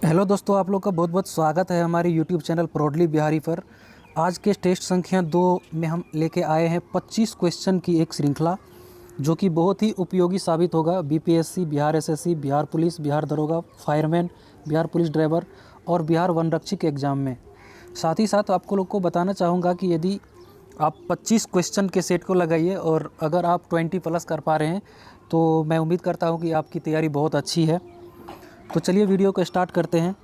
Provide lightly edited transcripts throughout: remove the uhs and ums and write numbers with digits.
Hello दोस्तों, आप लोग का बहुत बहुत स्वागत है हमारे यूट्यूब चैनल प्राउडली बिहारी पर। आज के टेस्ट संख्या 2 में हम लेके आए हैं 25 क्वेश्चन की एक श्रृंखला, जो कि बहुत ही उपयोगी साबित होगा BPSC, Bihar SSC, Bihar police, Bihar दरोगा, फायरमैन, बिहार पुलिस ड्राइवर और बिहार वनरक्षी के एग्ज़ाम में। साथ ही साथ आपको लोग को बताना चाहूँगा कि यदि आप 25 क्वेश्चन के सेट को लगाइए और अगर आप 20 प्लस कर पा रहे हैं तो मैं उम्मीद करता हूँ कि आपकी तैयारी बहुत अच्छी है। तो चलिए वीडियो को स्टार्ट करते हैं।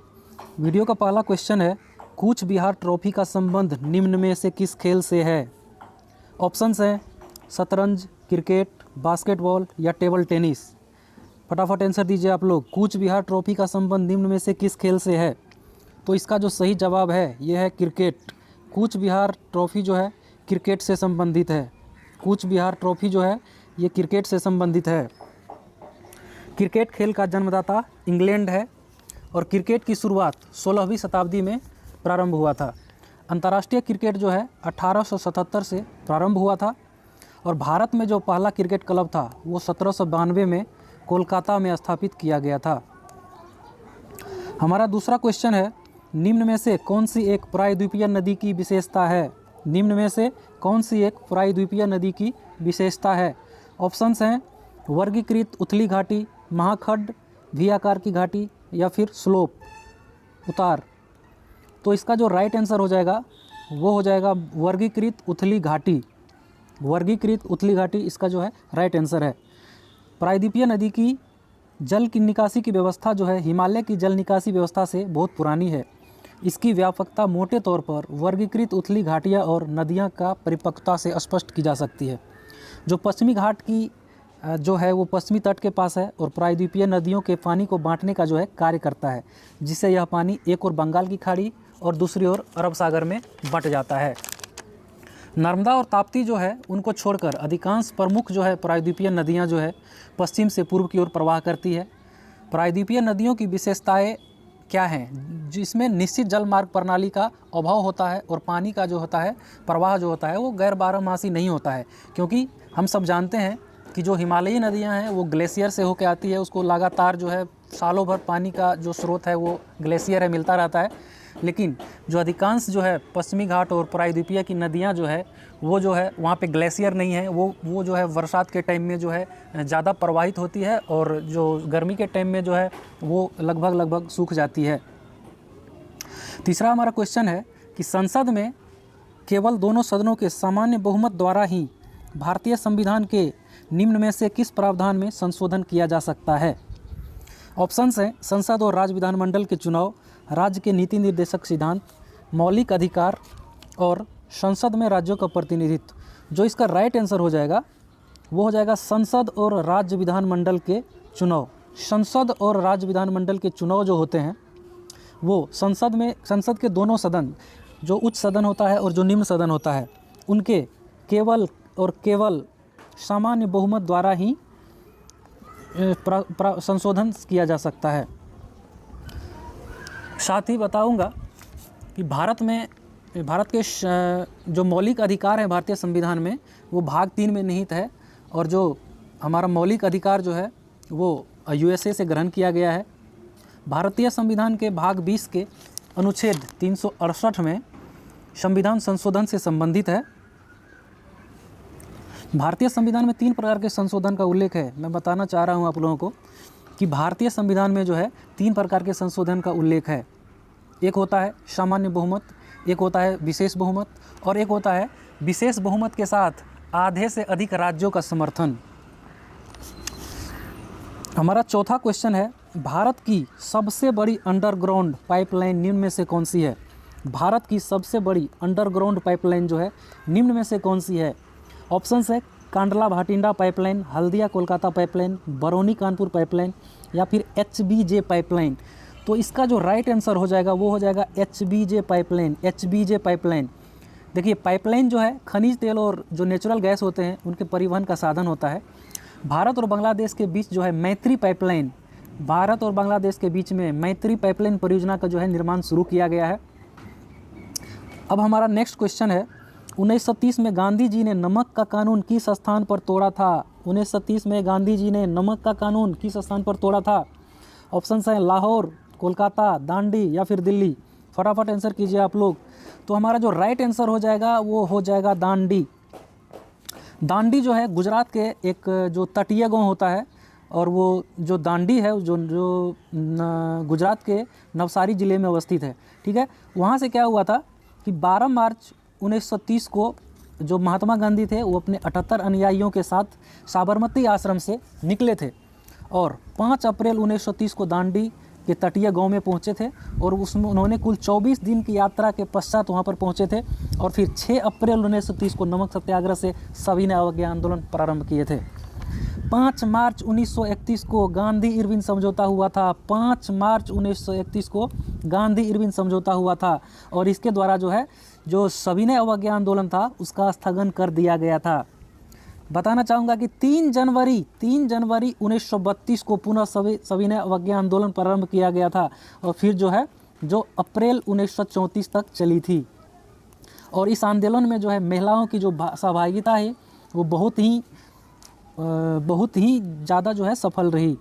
वीडियो का पहला क्वेश्चन है, कूच बिहार ट्रॉफी का संबंध निम्न में से किस खेल से है? ऑप्शंस हैं शतरंज, क्रिकेट, बास्केटबॉल या टेबल टेनिस। फटाफट आंसर दीजिए आप लोग। कूच बिहार ट्रॉफी का संबंध निम्न में से किस खेल से है? तो इसका जो सही जवाब है ये है क्रिकेट। कूच बिहार ट्रॉफी जो है क्रिकेट से संबंधित है। कूच बिहार ट्रॉफी जो है ये क्रिकेट से संबंधित है। क्रिकेट खेल का जन्मदाता इंग्लैंड है और क्रिकेट की शुरुआत 16वीं शताब्दी में प्रारंभ हुआ था। अंतर्राष्ट्रीय क्रिकेट जो है 1877 से प्रारंभ हुआ था और भारत में जो पहला क्रिकेट क्लब था वो 1792 में कोलकाता में स्थापित किया गया था। हमारा दूसरा क्वेश्चन है, निम्न में से कौन सी एक प्रायद्वीपीय नदी की विशेषता है? निम्न में से कौन सी एक प्रायद्वीपीय नदी की विशेषता है? ऑप्शंस हैं वर्गीकृत उथली घाटी, महाखड्ड, वी आकार की घाटी या फिर स्लोप, उतार। तो इसका जो राइट आंसर हो जाएगा वो हो जाएगा वर्गीकृत उथली घाटी। वर्गीकृत उथली घाटी इसका जो है राइट आंसर है। प्रायद्वीपीय नदी की जल की निकासी की व्यवस्था जो है हिमालय की जल निकासी व्यवस्था से बहुत पुरानी है। इसकी व्यापकता मोटे तौर पर वर्गीकृत उथली घाटियाँ और नदियाँ का परिपक्वता से स्पष्ट की जा सकती है। जो पश्चिमी घाट की जो है वो पश्चिमी तट के पास है और प्रायद्वीपीय नदियों के पानी को बांटने का जो है कार्य करता है, जिससे यह पानी एक ओर बंगाल की खाड़ी और दूसरी ओर अरब सागर में बंट जाता है। नर्मदा और ताप्ती जो है उनको छोड़कर अधिकांश प्रमुख जो है प्रायद्वीपीय नदियां जो है पश्चिम से पूर्व की ओर प्रवाह करती है। प्रायद्वीपीय नदियों की विशेषताएं क्या हैं? जिसमें निश्चित जल मार्ग प्रणाली का अभाव होता है और पानी का जो होता है प्रवाह जो होता है वो गैर बारहमासी नहीं होता है, क्योंकि हम सब जानते हैं कि जो हिमालयी नदियां हैं वो ग्लेशियर से होकर आती है। उसको लगातार जो है सालों भर पानी का जो स्रोत है वो ग्लेशियर है, मिलता रहता है। लेकिन जो अधिकांश जो है पश्चिमी घाट और प्रायद्वीपीय की नदियां जो है वो जो है वहाँ पे ग्लेशियर नहीं है। वो जो है बरसात के टाइम में जो है ज़्यादा प्रवाहित होती है और जो गर्मी के टाइम में जो है वो लगभग सूख जाती है। तीसरा हमारा क्वेश्चन है कि संसद में केवल दोनों सदनों के सामान्य बहुमत द्वारा ही भारतीय संविधान के निम्न में से किस प्रावधान में संशोधन किया जा सकता है? ऑप्शंस हैं संसद और राज्य विधानमंडल के चुनाव, राज्य के नीति निर्देशक सिद्धांत, मौलिक अधिकार और संसद में राज्यों का प्रतिनिधित्व। जो इसका राइट आंसर हो जाएगा वो हो जाएगा संसद और राज्य विधानमंडल के चुनाव। संसद और राज्य विधानमंडल के चुनाव जो होते हैं वो संसद के दोनों सदन, जो उच्च सदन होता है और जो निम्न सदन होता है, उनके केवल और केवल सामान्य बहुमत द्वारा ही संशोधन किया जा सकता है। साथ ही बताऊंगा कि भारत के जो मौलिक अधिकार हैं भारतीय संविधान में वो भाग 3 में निहित है और जो हमारा मौलिक अधिकार जो है वो यूएसए से ग्रहण किया गया है। भारतीय संविधान के भाग 20 के अनुच्छेद 368 में संविधान संशोधन से संबंधित है। भारतीय संविधान में 3 प्रकार के संशोधन का उल्लेख है। मैं बताना चाह रहा हूं आप लोगों को कि भारतीय संविधान में जो है 3 प्रकार के संशोधन का उल्लेख है। एक होता है सामान्य बहुमत, एक होता है विशेष बहुमत और एक होता है विशेष बहुमत के साथ आधे से अधिक राज्यों का समर्थन। हमारा चौथा क्वेश्चन है, भारत की सबसे बड़ी अंडरग्राउंड पाइपलाइन निम्न में से कौन सी है? भारत की सबसे बड़ी अंडरग्राउंड पाइपलाइन जो है निम्न में से कौन सी है? ऑप्शंस है Kandla Bhatinda pipeline, Haldia Kolkata pipeline, Barauni Kanpur pipeline या फिर एचबीजे पाइपलाइन। तो इसका जो राइट आंसर हो जाएगा वो हो जाएगा एचबीजे पाइपलाइन। एचबीजे पाइपलाइन, देखिए पाइपलाइन जो है खनिज तेल और जो नेचुरल गैस होते हैं उनके परिवहन का साधन होता है। भारत और बांग्लादेश के बीच जो है मैत्री पाइपलाइन, भारत और बांग्लादेश के बीच में मैत्री पाइपलाइन परियोजना का जो है निर्माण शुरू किया गया है। अब हमारा नेक्स्ट क्वेश्चन है, 1930 में गांधी जी ने नमक का कानून किस स्थान पर तोड़ा था? 1930 में गांधी जी ने नमक का कानून किस स्थान पर तोड़ा था? ऑप्शंस हैं लाहौर, कोलकाता, दांडी या फिर दिल्ली? फटाफट आंसर कीजिए आप लोग। तो हमारा जो राइट आंसर हो जाएगा वो हो जाएगा दांडी। दांडी जो है गुजरात के एक जो तटीय गांव होता है, और वो जो दांडी है जो जो गुजरात के नवसारी ज़िले में अवस्थित है। ठीक है, वहाँ से क्या हुआ था कि 12 मार्च 1930 को जो महात्मा गांधी थे वो अपने 78 अनुयायियों के साथ साबरमती आश्रम से निकले थे, और 5 अप्रैल 1930 को दांडी के तटीय गांव में पहुंचे थे, और उसमें उन्होंने कुल 24 दिन की यात्रा के पश्चात वहां पर पहुंचे थे, और फिर 6 अप्रैल 1930 को नमक सत्याग्रह से सविनय अवज्ञा आंदोलन प्रारंभ किए थे। 5 मार्च 1931 को गांधी इरविन समझौता हुआ था। 5 मार्च 1931 को गांधी इरविन समझौता हुआ था, और इसके द्वारा जो है जो सविनय अवज्ञा आंदोलन था उसका स्थगन कर दिया गया था। बताना चाहूँगा कि 3 जनवरी 1932 को पुनः सविनय अवज्ञा आंदोलन प्रारंभ किया गया था, और फिर जो है जो अप्रैल 1934 तक चली थी। और इस आंदोलन में जो है महिलाओं की जो सहभागिता है वो बहुत ही ज़्यादा जो है सफल रही।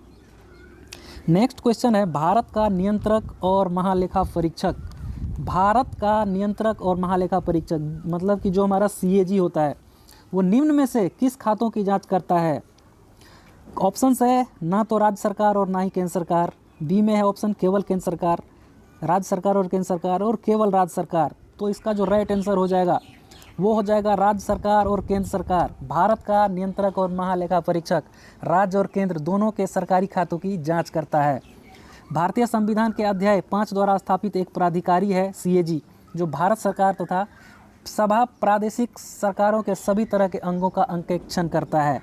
नेक्स्ट क्वेश्चन है, भारत का नियंत्रक और महालेखा परीक्षक। भारत का नियंत्रक और महालेखा परीक्षक मतलब कि जो हमारा CAG होता है वो निम्न में से किस खातों की जांच करता है? ऑप्शंस है ना तो राज्य सरकार और ना ही केंद्र सरकार। बी में है ऑप्शन केवल केंद्र सरकार, राज्य सरकार और केंद्र सरकार, और केवल राज्य सरकार। तो इसका जो राइट आंसर हो जाएगा वो हो जाएगा राज्य सरकार और केंद्र सरकार। भारत का नियंत्रक और महालेखा परीक्षक राज्य और केंद्र दोनों के सरकारी खातों की जांच करता है। भारतीय संविधान के अध्याय 5 द्वारा स्थापित एक प्राधिकारी है CAG, जो भारत सरकार तथा सभा प्रादेशिक सरकारों के सभी तरह के अंगों का अंकेक्षण करता है।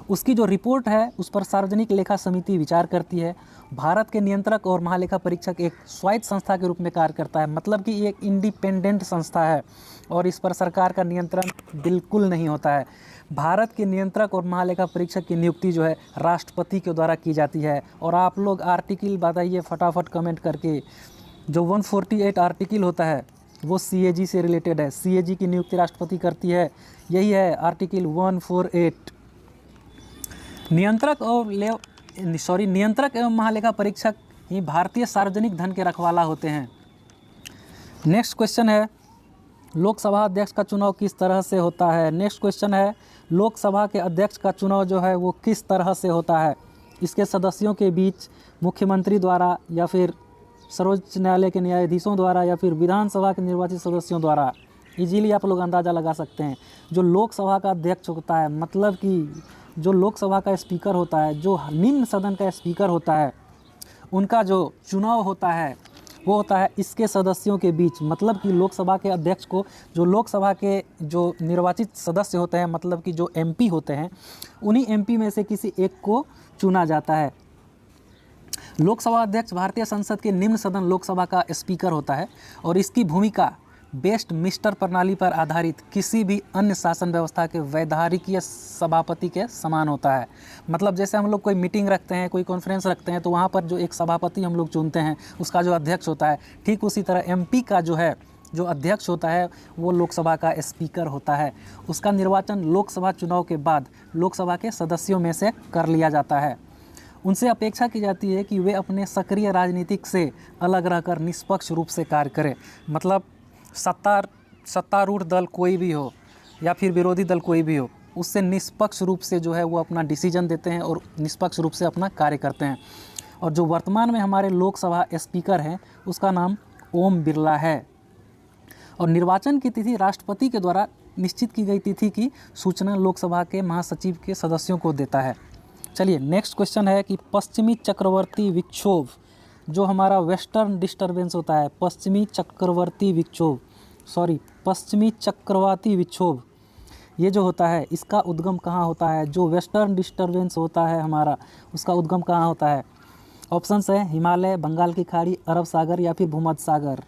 उसकी जो रिपोर्ट है उस पर सार्वजनिक लेखा समिति विचार करती है। भारत के नियंत्रक और महालेखा परीक्षक एक स्वायत्त संस्था के रूप में कार्य करता है, मतलब कि ये एक इंडिपेंडेंट संस्था है और इस पर सरकार का नियंत्रण बिल्कुल नहीं होता है। भारत के नियंत्रक और महालेखा परीक्षक की नियुक्ति जो है राष्ट्रपति के द्वारा की जाती है। और आप लोग आर्टिकल बताइए फटाफट कमेंट करके। जो 148 आर्टिकल होता है वो CAG से रिलेटेड है। CAG की नियुक्ति राष्ट्रपति करती है, यही है आर्टिकल 148। नियंत्रक एवं महालेखा परीक्षक ही भारतीय सार्वजनिक धन के रखवाला होते हैं। नेक्स्ट क्वेश्चन है, लोकसभा अध्यक्ष का चुनाव किस तरह से होता है? नेक्स्ट क्वेश्चन है, लोकसभा के अध्यक्ष का चुनाव जो है वो किस तरह से होता है? इसके सदस्यों के बीच मुख्यमंत्री द्वारा, या फिर सर्वोच्च न्यायालय के न्यायाधीशों द्वारा, या फिर विधानसभा के निर्वाचित सदस्यों द्वारा। इजीली आप लोग अंदाज़ा लगा सकते हैं। जो लोकसभा का अध्यक्ष होता है, मतलब कि जो लोकसभा का स्पीकर होता है, जो निम्न सदन का स्पीकर होता है, उनका जो चुनाव होता है वो होता है इसके सदस्यों के बीच। मतलब कि लोकसभा के अध्यक्ष को जो लोकसभा के जो निर्वाचित सदस्य होते हैं, मतलब कि जो MP होते हैं, उन्हीं MP में से किसी एक को चुना जाता है। लोकसभा अध्यक्ष भारतीय संसद के निम्न सदन लोकसभा का स्पीकर होता है, और इसकी भूमिका बेस्ट मिस्टर प्रणाली पर आधारित किसी भी अन्य शासन व्यवस्था के वैधानिकीय सभापति के समान होता है। मतलब जैसे हम लोग कोई मीटिंग रखते हैं, कोई कॉन्फ्रेंस रखते हैं, तो वहाँ पर जो एक सभापति हम लोग चुनते हैं, उसका जो अध्यक्ष होता है, ठीक उसी तरह MP का जो अध्यक्ष होता है वो लोकसभा का स्पीकर होता है। उसका निर्वाचन लोकसभा चुनाव के बाद लोकसभा के सदस्यों में से कर लिया जाता है। उनसे अपेक्षा की जाती है कि वे अपने सक्रिय राजनीतिक से अलग रहकर निष्पक्ष रूप से कार्य करें। मतलब सत्तारूढ़ दल कोई भी हो या फिर विरोधी दल कोई भी हो, उससे निष्पक्ष रूप से जो है वो अपना डिसीजन देते हैं और निष्पक्ष रूप से अपना कार्य करते हैं। और जो वर्तमान में हमारे लोकसभा स्पीकर हैं उसका नाम ओम बिरला है। और निर्वाचन की तिथि राष्ट्रपति के द्वारा निश्चित की गई तिथि की सूचना लोकसभा के महासचिव के सदस्यों को देता है। चलिए नेक्स्ट क्वेश्चन है कि पश्चिमी चक्रवर्ती विक्षोभ, जो हमारा वेस्टर्न डिस्टर्बेंस होता है, पश्चिमी चक्रवाती विक्षोभ, ये जो होता है इसका उद्गम कहाँ होता है? जो वेस्टर्न डिस्टर्बेंस होता है हमारा, उसका उद्गम कहाँ होता है? ऑप्शंस है हिमालय, बंगाल की खाड़ी, अरब सागर या फिर भूमध्य सागर।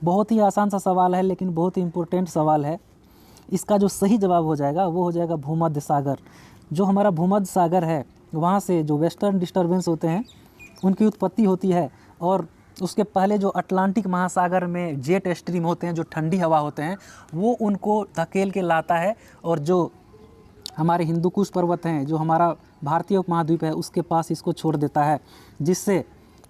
बहुत ही आसान सा सवाल है लेकिन बहुत ही इम्पोर्टेंट सवाल है। इसका जो सही जवाब हो जाएगा वो हो जाएगा भूमध्य सागर। जो हमारा भूमध्य सागर है वहाँ से जो वेस्टर्न डिस्टर्बेंस होते हैं उनकी उत्पत्ति होती है, और उसके पहले जो अटलांटिक महासागर में जेट स्ट्रीम होते हैं, जो ठंडी हवा होते हैं, वो उनको धकेल के लाता है और जो हमारे हिंदुकुश पर्वत हैं, जो हमारा भारतीय उपमहाद्वीप है, उसके पास इसको छोड़ देता है, जिससे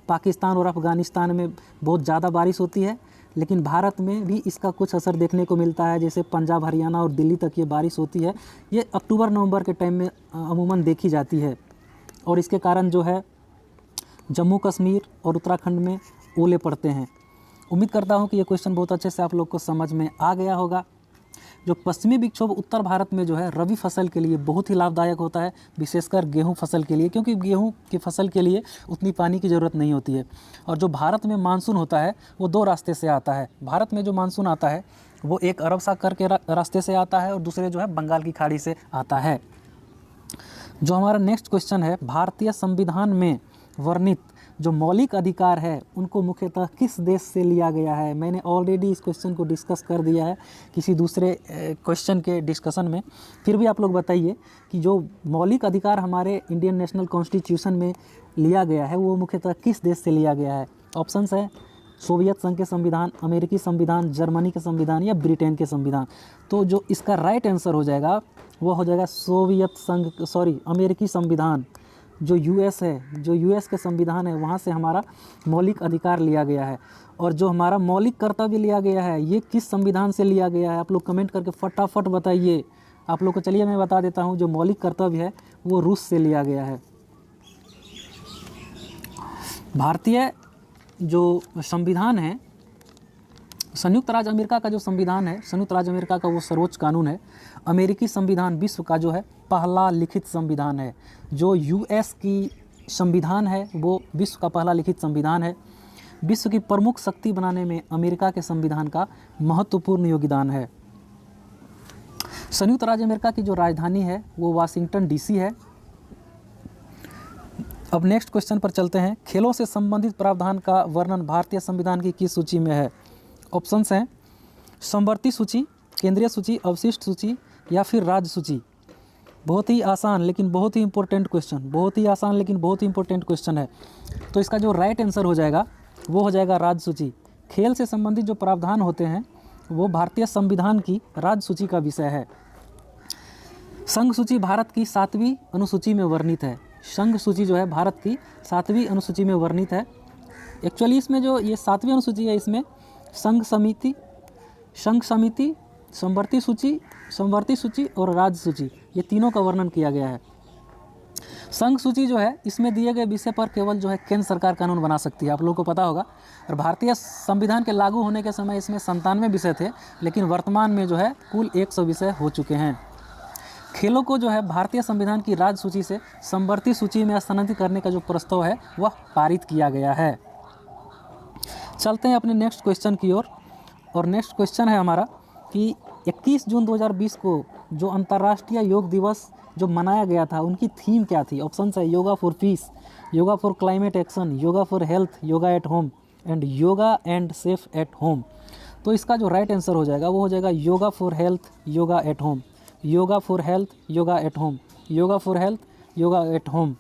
पाकिस्तान और अफ़गानिस्तान में बहुत ज़्यादा बारिश होती है, लेकिन भारत में भी इसका कुछ असर देखने को मिलता है। जैसे पंजाब, हरियाणा और दिल्ली तक ये बारिश होती है। ये अक्टूबर नवंबर के टाइम में अमूमन देखी जाती है और इसके कारण जो है जम्मू कश्मीर और उत्तराखंड में ओले पड़ते हैं। उम्मीद करता हूँ कि ये क्वेश्चन बहुत अच्छे से आप लोग को समझ में आ गया होगा। जो पश्चिमी विक्षोभ उत्तर भारत में जो है रबी फसल के लिए बहुत ही लाभदायक होता है, विशेषकर गेहूं फसल के लिए, क्योंकि गेहूं की फसल के लिए उतनी पानी की ज़रूरत नहीं होती है। और जो भारत में मानसून होता है वो दो रास्ते से आता है। भारत में जो मानसून आता है वो एक अरब सागर के रास्ते से आता है और दूसरे जो है बंगाल की खाड़ी से आता है। जो हमारा नेक्स्ट क्वेश्चन है, भारतीय संविधान में वर्णित जो मौलिक अधिकार है उनको मुख्यतः किस देश से लिया गया है। मैंने ऑलरेडी इस क्वेश्चन को डिस्कस कर दिया है किसी दूसरे क्वेश्चन के डिस्कशन में, फिर भी आप लोग बताइए कि जो मौलिक अधिकार हमारे इंडियन नेशनल कॉन्स्टिट्यूशन में लिया गया है वो मुख्यतः किस देश से लिया गया है। ऑप्शंस है सोवियत संघ के संविधान, अमेरिकी संविधान, जर्मनी के संविधान या ब्रिटेन के संविधान। तो जो इसका राइट आंसर हो जाएगा वो हो जाएगा अमेरिकी संविधान। जो यूएस है, जो यूएस के संविधान है वहाँ से हमारा मौलिक अधिकार लिया गया है। और जो हमारा मौलिक कर्तव्य लिया गया है ये किस संविधान से लिया गया है, आप लोग कमेंट करके फटाफट बताइए। आप लोग को चलिए मैं बता देता हूँ, जो मौलिक कर्तव्य है वो रूस से लिया गया है। भारतीय जो संविधान है, संयुक्त राज्य अमेरिका का जो संविधान है, संयुक्त राज्य अमेरिका का वो सर्वोच्च कानून है। अमेरिकी संविधान विश्व का जो है पहला लिखित संविधान है। जो यूएस की संविधान है वो विश्व का पहला लिखित संविधान है। विश्व की प्रमुख शक्ति बनाने में अमेरिका के संविधान का महत्वपूर्ण योगदान है। संयुक्त राज्य अमेरिका की जो राजधानी है वो वाशिंगटन डीसी है। अब नेक्स्ट क्वेश्चन पर चलते हैं। खेलों से संबंधित प्रावधान का वर्णन भारतीय संविधान की किस सूची में है। ऑप्शंस हैं समवर्ती सूची, केंद्रीय सूची, अवशिष्ट सूची या फिर राज्य सूची। बहुत ही आसान लेकिन बहुत ही इंपॉर्टेंट क्वेश्चन, बहुत ही आसान लेकिन बहुत ही इंपॉर्टेंट क्वेश्चन है। तो इसका जो राइट आंसर हो जाएगा वो हो जाएगा राज्य सूची। खेल से संबंधित जो प्रावधान होते हैं वो भारतीय संविधान की राज्य सूची का विषय है। संघ सूची भारत की 7वीं अनुसूची में वर्णित है। संघ सूची जो है भारत की 7वीं अनुसूची में वर्णित है। एक्चुअली इसमें जो ये 7वीं अनुसूची है इसमें संघ समिति, समवर्ती सूची और राज्य सूची, ये तीनों का वर्णन किया गया है। संघ सूची जो है इसमें दिए गए विषय पर केवल जो है केंद्र सरकार कानून बना सकती है, आप लोगों को पता होगा। और भारतीय संविधान के लागू होने के समय इसमें 97 विषय थे, लेकिन वर्तमान में जो है कुल 100 विषय हो चुके हैं। खेलों को जो है भारतीय संविधान की राज्य सूची से समवर्ती सूची में स्थानांतरित करने का जो प्रस्ताव है वह पारित किया गया है। चलते हैं अपने नेक्स्ट क्वेश्चन की ओर। और नेक्स्ट क्वेश्चन है हमारा कि 21 जून 2020 को जो अंतर्राष्ट्रीय योग दिवस जो मनाया गया था उनकी थीम क्या थी। ऑप्शंस है yoga for piece, yoga for climate action, yoga for health, yoga at home and yoga and safe at home. तो इसका जो राइट आंसर हो जाएगा वो हो जाएगा yoga for health, yoga at home, yoga for health, yoga at home, yoga for health, yoga at home.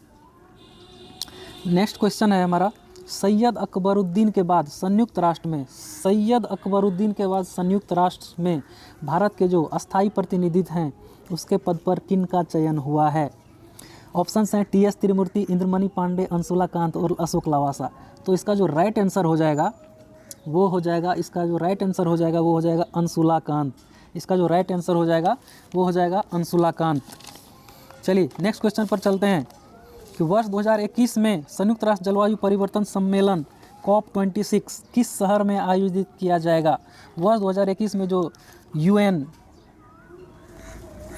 Next question है हमारा, सैयद अकबरुद्दीन के बाद संयुक्त राष्ट्र में भारत के जो अस्थाई प्रतिनिधि हैं उसके पद पर किन का चयन हुआ है। ऑप्शंस हैं टी एस त्रिमूर्ति, इंद्रमणि पांडे, अंशुला कांत और अशोक लवासा। तो इसका जो राइट आंसर हो जाएगा वो हो जाएगा अंशुला कांत। इसका जो राइट आंसर हो जाएगा वो हो जाएगा अंशुला कांत। चलिए नेक्स्ट क्वेश्चन पर चलते हैं कि वर्ष 2021 में संयुक्त राष्ट्र जलवायु परिवर्तन सम्मेलन COP26 किस शहर में आयोजित किया जाएगा। वर्ष 2021 में जो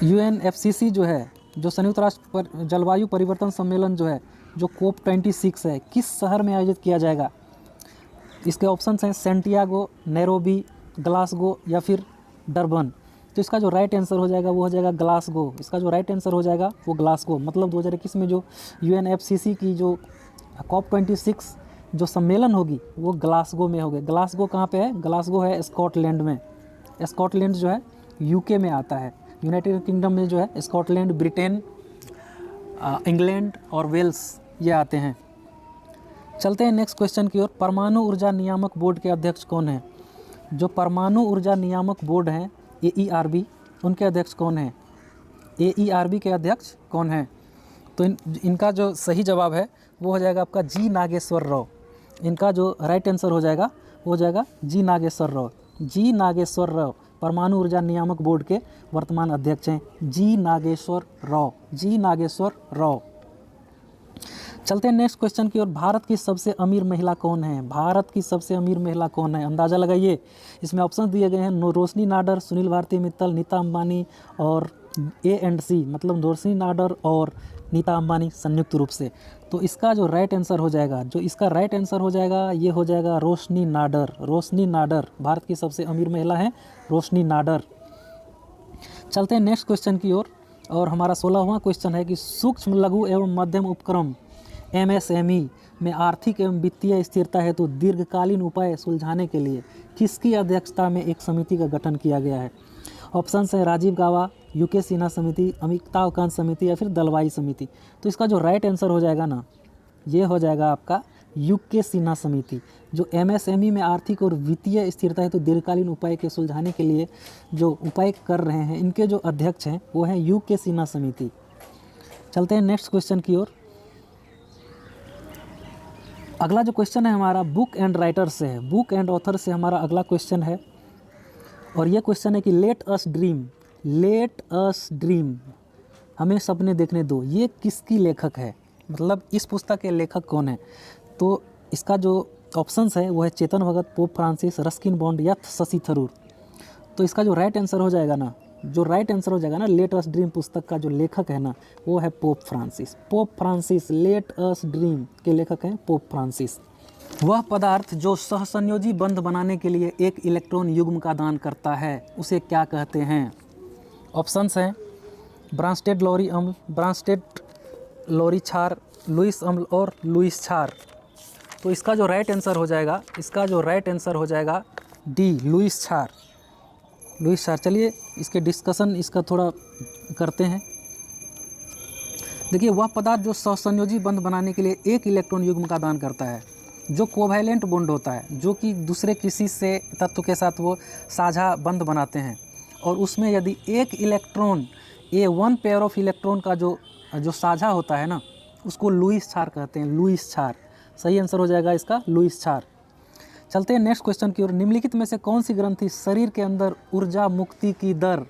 UNFCCC जो है, जो संयुक्त राष्ट्र जलवायु परिवर्तन सम्मेलन जो है, जो COP26 है, किस शहर में आयोजित किया जाएगा। इसके ऑप्शंस हैं सेंटियागो, नैरोबी, ग्लासगो या फिर डरबन। तो इसका जो राइट आंसर हो जाएगा वो हो जाएगा ग्लासगो। इसका जो राइट आंसर हो जाएगा वो ग्लासगो। मतलब 2021 में जो UNFCCC की जो COP26 जो सम्मेलन होगी वो ग्लासगो में होगी। ग्लासगो कहाँ पे है? ग्लासगो है स्कॉटलैंड में। स्कॉटलैंड जो है UK में आता है। यूनाइटेड किंगडम में जो है स्कॉटलैंड, ब्रिटेन, इंग्लैंड और वेल्स ये आते हैं। चलते हैं नेक्स्ट क्वेश्चन की ओर। परमाणु ऊर्जा नियामक बोर्ड के अध्यक्ष कौन है। जो परमाणु ऊर्जा नियामक बोर्ड हैं AERB, उनके अध्यक्ष कौन हैं। AERB के अध्यक्ष कौन हैं। तो इनका जो सही जवाब है वो हो जाएगा आपका G नागेश्वर राव। इनका जो राइट आंसर हो जाएगा वो हो जाएगा जी नागेश्वर राव। जी नागेश्वर राव परमाणु ऊर्जा नियामक बोर्ड के वर्तमान अध्यक्ष हैं, जी नागेश्वर राव, जी नागेश्वर राव। चलते हैं नेक्स्ट क्वेश्चन की ओर। भारत की सबसे अमीर महिला कौन है? भारत की सबसे अमीर महिला कौन है? अंदाज़ा लगाइए। इसमें ऑप्शन दिए गए हैं रोशनी नाडर, सुनील भारती मित्तल, नीता अंबानी और ए एंड सी, मतलब रोशनी नाडर और नीता अंबानी संयुक्त रूप से। तो इसका जो राइट आंसर हो जाएगा, ये हो जाएगा रोशनी नाडर। रोशनी नाडर भारत की सबसे अमीर महिला है, रोशनी नाडर। चलते हैं नेक्स्ट क्वेश्चन की ओर और हमारा 16वां क्वेश्चन है कि सूक्ष्म लघु एवं मध्यम उपक्रम MSME में आर्थिक एवं वित्तीय स्थिरता हेतु दीर्घकालीन उपाय सुलझाने के लिए किसकी अध्यक्षता में एक समिति का गठन किया गया है? ऑप्शन है राजीव गाबा, UK सिन्हा समिति, अमिताभ कांत समिति या फिर दलवाई समिति। तो इसका जो राइट आंसर हो जाएगा ना, ये हो जाएगा आपका UK सिन्हा समिति। जो MSME में आर्थिक और वित्तीय स्थिरता हेतु दीर्घकालीन उपाय के सुलझाने के लिए जो उपाय कर रहे हैं, इनके जो अध्यक्ष हैं वो हैं UK सिन्हा समिति। चलते हैं नेक्स्ट क्वेश्चन की ओर। अगला जो क्वेश्चन है हमारा बुक एंड राइटर से है, बुक एंड ऑथर से हमारा अगला क्वेश्चन है और ये क्वेश्चन है कि लेट अस ड्रीम, हमें सपने देखने दो, ये किसकी लेखक है? मतलब इस पुस्तक के लेखक कौन है? तो इसका जो ऑप्शंस है वो है Chetan Bhagat, pope Francis, Ruskin bond या शशि थरूर। तो इसका जो राइट आंसर हो जाएगा ना, लेट अस ड्रीम पुस्तक का जो लेखक है ना वो है pope Francis. Pope Francis let us dream के लेखक हैं पोप फ्रांसिस। वह पदार्थ जो सहसंयोजी बंध बनाने के लिए एक इलेक्ट्रॉन युग्म का दान करता है उसे क्या कहते हैं? ऑप्शंस हैं ब्रांस्टेड लॉरी अम्ल, ब्रांस्टेड लॉरी क्षार, लुईस अम्ल और लुईस क्षार। तो इसका जो राइट आंसर हो जाएगा डी, लुईस क्षार। लुईस क्षार। चलिए इसके डिस्कशन इसका थोड़ा करते हैं। देखिए, वह पदार्थ जो सहसंयोजी बंध बनाने के लिए एक इलेक्ट्रॉन युग्म का दान करता है, जो कोवैलेंट बॉन्ड होता है, जो कि दूसरे किसी से तत्व के साथ वो साझा बंध बनाते हैं, और उसमें यदि एक electron one pair of electron का जो साझा होता है ना, उसको लुईस क्षार कहते हैं, लुईस क्षार। सही आंसर हो जाएगा इसका लुईस क्षार। चलते हैं नेक्स्ट क्वेश्चन की ओर। निम्नलिखित में से कौन सी ग्रंथि शरीर के अंदर ऊर्जा मुक्ति की दर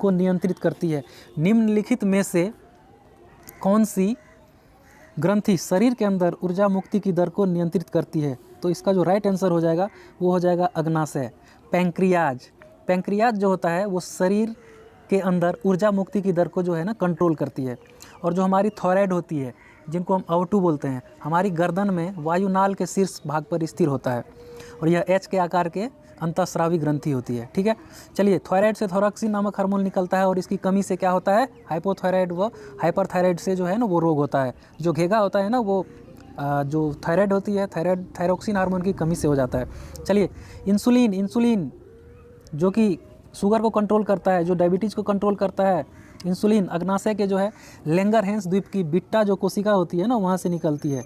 को नियंत्रित करती है? निम्नलिखित में से कौन सी ग्रंथि शरीर के अंदर ऊर्जा मुक्ति की दर को नियंत्रित करती है? तो इसका जो राइट आंसर हो जाएगा वो हो जाएगा अग्नाशय, पैंक्रियाज। पैंक्रियाज जो होता है वो शरीर के अंदर ऊर्जा मुक्ति की दर को जो है ना कंट्रोल करती है। और जो हमारी थायराइड होती है, जिनको हम O2 बोलते हैं, हमारी गर्दन में वायुनाल के शीर्ष भाग पर स्थिर होता है और यह H के आकार के अंतःस्रावी ग्रंथि होती है। ठीक है, चलिए, थायराइड से थोरक्सिन नामक हार्मोन निकलता है और इसकी कमी से क्या होता है? हाइपोथायराइड व हाइपरथायराइड से जो है ना वो रोग होता है। जो घेगा होता है ना वो जो थायराइड होती है, थायरोक्सिन हार्मोन की कमी से हो जाता है। चलिए, इंसुलिन जो कि शुगर को कंट्रोल करता है, जो डायबिटीज़ को कंट्रोल करता है, इंसुलिन अग्नाशय के जो है लैंगरहैंस द्वीप की बीटा जो कोशिका होती है ना वहाँ से निकलती है।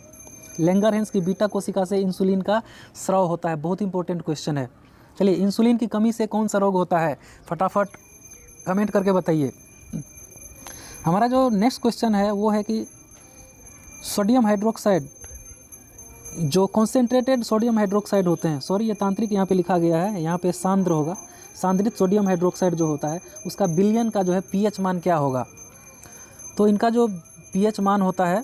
लैंगरहैंस की बीटा कोशिका से इंसुलिन का स्राव होता है। बहुत इंपॉर्टेंट क्वेश्चन है। चलिए, इंसुलिन की कमी से कौन सा रोग होता है? फटाफट कमेंट करके बताइए। हमारा जो नेक्स्ट क्वेश्चन है वो है कि सोडियम हाइड्रोक्साइड, जो कॉन्सेंट्रेटेड सोडियम हाइड्रोक्साइड होते हैं, सॉरी ये तांत्रिक यहाँ पे लिखा गया है, यहाँ पे सांद्र होगा, सांद्रित सोडियम हाइड्रोक्साइड जो होता है उसका बिलियन का जो है pH मान क्या होगा? तो इनका जो pH मान होता है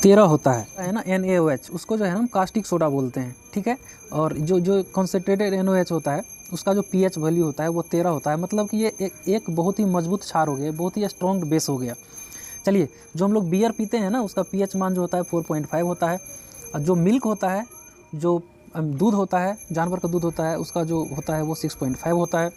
13 होता है ना, NaOH, उसको जो है हम कास्टिक सोडा बोलते हैं। ठीक है, और जो कॉन्सेंट्रेटेड NaOH होता है उसका जो pH वैल्यू होता है वो 13 होता है। मतलब कि ये एक बहुत ही मजबूत क्षार हो गया, बहुत ही स्ट्रॉन्ग बेस हो गया। चलिए, जो हम लोग बियर पीते हैं ना उसका pH मान जो होता है 4.5 होता है। और जो मिल्क होता है, जो दूध होता है, जानवर का दूध होता है, उसका जो होता है वो 6.5 होता है।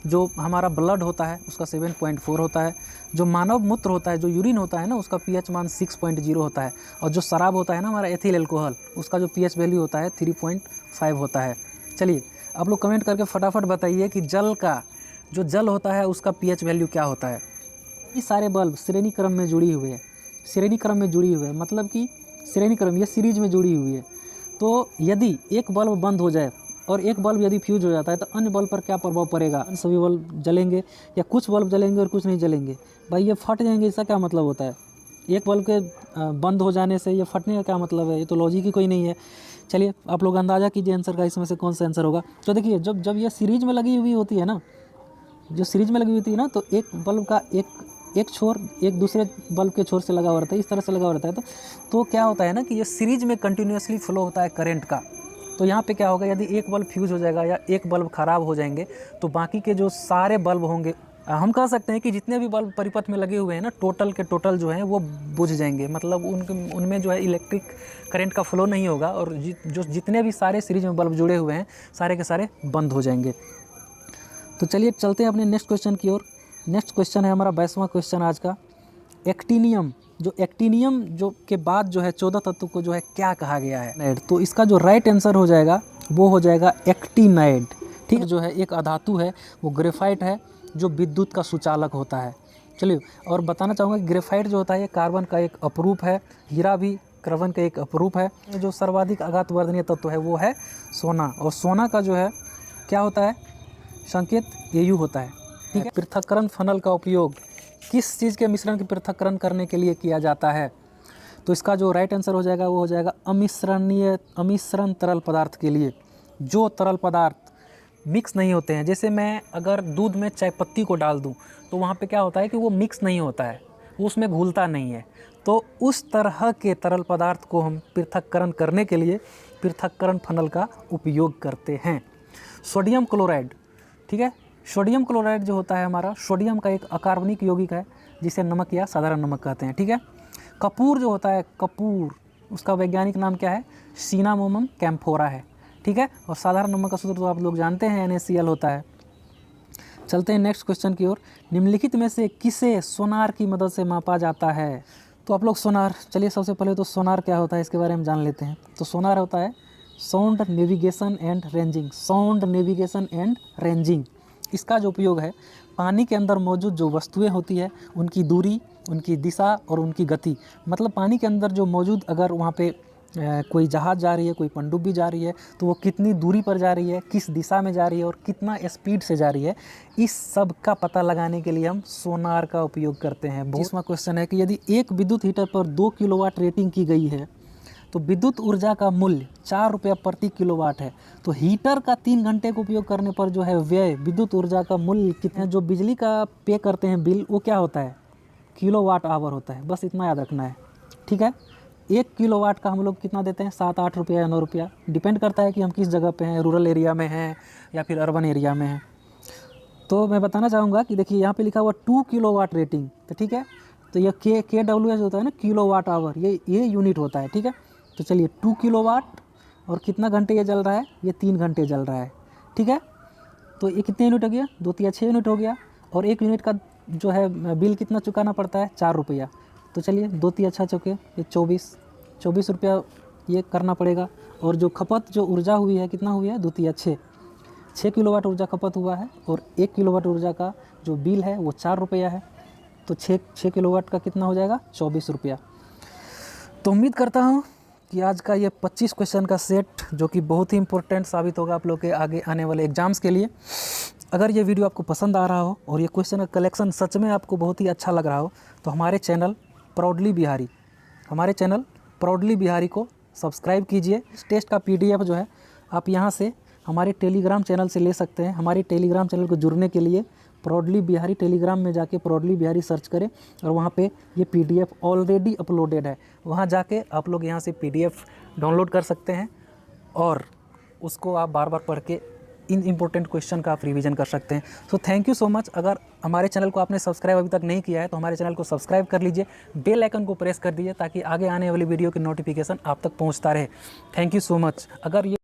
जो हमारा ब्लड होता है उसका 7.4 होता है। जो मानव मूत्र होता है, जो यूरिन होता है ना, उसका pH मान 6.0 होता है। और जो शराब होता है ना हमारा एथिल एल्कोहल, उसका जो pH वैल्यू होता है 3.5 होता है। चलिए, आप लोग कमेंट करके फटाफट बताइए कि जल का जो जल होता है उसका pH वैल्यू क्या होता है? ये सारे बल्ब श्रेणी क्रम में जुड़ी हुई है, मतलब कि श्रेणी क्रम ये सीरीज में जुड़ी हुई है। तो यदि एक बल्ब बंद हो जाए और एक बल्ब यदि फ्यूज हो जाता है तो अन्य बल्ब पर क्या प्रभाव पड़ेगा? सभी बल्ब जलेंगे या कुछ बल्ब जलेंगे और कुछ नहीं जलेंगे? भाई ये फट जाएंगे, इसका क्या मतलब होता है? एक बल्ब के बंद हो जाने से ये फटने का क्या मतलब है? ये तो लॉजिक ही कोई नहीं है। चलिए आप लोग अंदाज़ा कीजिए आंसर का, इसमें से कौन सा आंसर होगा। तो देखिए जब जब ये सीरीज में लगी हुई होती है ना, जो सीरीज में लगी हुई होती है ना, तो एक बल्ब का एक छोर एक दूसरे बल्ब के छोर से लगा हुआ रहता है, इस तरह से लगा हुआ रहता है। तो क्या होता है ना कि ये सीरीज में कंटिन्यूसली फ्लो होता है करंट का। तो यहाँ पे क्या होगा, यदि एक बल्ब फ्यूज़ हो जाएगा या एक बल्ब ख़राब हो जाएंगे तो बाकी के जो सारे बल्ब होंगे, हम कह सकते हैं कि जितने भी बल्ब परिपथ में लगे हुए हैं ना, टोटल के टोटल जो हैं वो बुझ जाएंगे। मतलब उनमें जो है इलेक्ट्रिक करंट का फ्लो नहीं होगा और जितने भी सारे सीरीज में बल्ब जुड़े हुए हैं सारे के सारे बंद हो जाएंगे। तो चलिए चलते हैं अपने नेक्स्ट क्वेश्चन की ओर। नेक्स्ट क्वेश्चन है हमारा 22वां क्वेश्चन आज का। एक्टिनियम जो के बाद जो है 14 तत्व को जो है क्या कहा गया है। तो इसका जो राइट आंसर हो जाएगा वो हो जाएगा एक्टिनाइड। ठीक है, जो है एक अधातु है, वो ग्रेफाइट है जो विद्युत का सुचालक होता है। चलिए, और बताना चाहूँगा कि ग्रेफाइट जो होता है ये कार्बन का एक अपरूप है, हीरा भी कार्बन का एक अपरूप है। जो सर्वाधिक आघात वर्धनीय तत्व है वो है सोना, और सोना का जो है क्या होता है, संकेत Au होता है। ठीक है, पृथक्करण फनल का उपयोग किस चीज़ के मिश्रण के पृथक्करण करने के लिए किया जाता है। तो इसका जो राइट आंसर हो जाएगा वो हो जाएगा अमिश्रण तरल पदार्थ के लिए। जो तरल पदार्थ मिक्स नहीं होते हैं, जैसे मैं अगर दूध में चाय पत्ती को डाल दूं तो वहाँ पे क्या होता है कि वो मिक्स नहीं होता है, वो उसमें घुलता नहीं है। तो उस तरह के तरल पदार्थ को हम पृथक्करण करने के लिए पृथक्करण फनल का उपयोग करते हैं। सोडियम क्लोराइड, ठीक है, सोडियम क्लोराइड जो होता है हमारा, सोडियम का एक अकार्बनिक यौगिक है जिसे नमक या साधारण नमक कहते हैं। ठीक है, कपूर जो होता है, कपूर, उसका वैज्ञानिक नाम क्या है, सिनामोमम कैम्फोरा है। ठीक है, और साधारण नमक का सूत्र तो आप लोग जानते हैं, NaCl होता है। चलते हैं नेक्स्ट क्वेश्चन की ओर। निम्नलिखित में से किसे सोनार की मदद से मापा जाता है। तो आप लोग सोनार, चलिए सबसे पहले तो सोनार क्या होता है इसके बारे में जान लेते हैं। तो सोनार होता है sound navigation and ranging. Sound navigation and ranging, इसका जो उपयोग है पानी के अंदर मौजूद जो वस्तुएं होती है उनकी दूरी, उनकी दिशा और उनकी गति। मतलब पानी के अंदर जो मौजूद, अगर वहाँ पे कोई जहाज़ जा रही है, कोई पनडुब्बी जा रही है, तो वो कितनी दूरी पर जा रही है, किस दिशा में जा रही है और कितना स्पीड से जा रही है, इस सब का पता लगाने के लिए हम सोनार का उपयोग करते हैं। 20वां क्वेश्चन है कि यदि एक विद्युत हीटर पर 2 किलोवाट रेटिंग की गई है तो विद्युत ऊर्जा का मूल्य 4 रुपया प्रति किलोवाट है, तो हीटर का 3 घंटे का उपयोग करने पर जो है व्यय विद्युत ऊर्जा का मूल्य कितना, जो बिजली का पे करते हैं बिल, वो क्या होता है, किलोवाट आवर होता है। बस इतना याद रखना है। ठीक है, 1 किलोवाट का हम लोग कितना देते हैं, 7-8 रुपया या 9 रुपया, डिपेंड करता है कि हम किस जगह पे हैं, रूरल एरिया में हैं या फिर अर्बन एरिया में हैं। तो मैं बताना चाहूँगा कि देखिए यहाँ पे लिखा हुआ 2 किलोवाट रेटिंग, तो ठीक है, तो ये KWH होता है ना, किलोवाट आवर, ये यूनिट होता है। ठीक है, तो चलिए 2 किलोवाट और कितना घंटे ये जल रहा है, ये 3 घंटे जल रहा है। ठीक है, तो ये कितने यूनिट हो गया, 2 या 6 यूनिट हो गया, और 1 यूनिट का जो है बिल कितना चुकाना पड़ता है, 4 रुपया। तो चलिए 2 या 6 चौके ये 24 रुपया ये करना पड़ेगा। और जो खपत जो ऊर्जा हुई है कितना हुई है, 2 या 6 किलोवाट ऊर्जा खपत हुआ है, और 1 किलोवाट ऊर्जा का जो बिल है वो 4 रुपया है। तो 6 किलोवाट का कितना हो जाएगा, 24 रुपया। तो उम्मीद करता हूँ कि आज का ये 25 क्वेश्चन का सेट जो कि बहुत ही इंपॉर्टेंट साबित होगा आप लोग के आगे आने वाले एग्जाम्स के लिए। अगर ये वीडियो आपको पसंद आ रहा हो और ये क्वेश्चन का कलेक्शन सच में आपको बहुत ही अच्छा लग रहा हो तो हमारे चैनल प्राउडली बिहारी को सब्सक्राइब कीजिए। इस टेस्ट का PDF जो है आप यहाँ से हमारे टेलीग्राम चैनल से ले सकते हैं। हमारे टेलीग्राम चैनल को जुड़ने के लिए प्राउडली बिहारी टेलीग्राम में जाके प्राउडली बिहारी सर्च करें और वहाँ पे ये PDF ऑलरेडी अपलोडेड है, वहाँ जाके आप लोग यहाँ से PDF डाउनलोड कर सकते हैं और उसको आप बार बार पढ़ के इन इम्पोर्टेंट क्वेश्चन का आप रिवीजन कर सकते हैं। So thank you so much. अगर हमारे चैनल को आपने सब्सक्राइब अभी तक नहीं किया है तो हमारे चैनल को सब्सक्राइब कर लीजिए, बेल आइकन को प्रेस कर दीजिए ताकि आगे आने वाली वीडियो की नोटिफिकेशन आप तक पहुंचता रहे। Thank you so much. अगर ये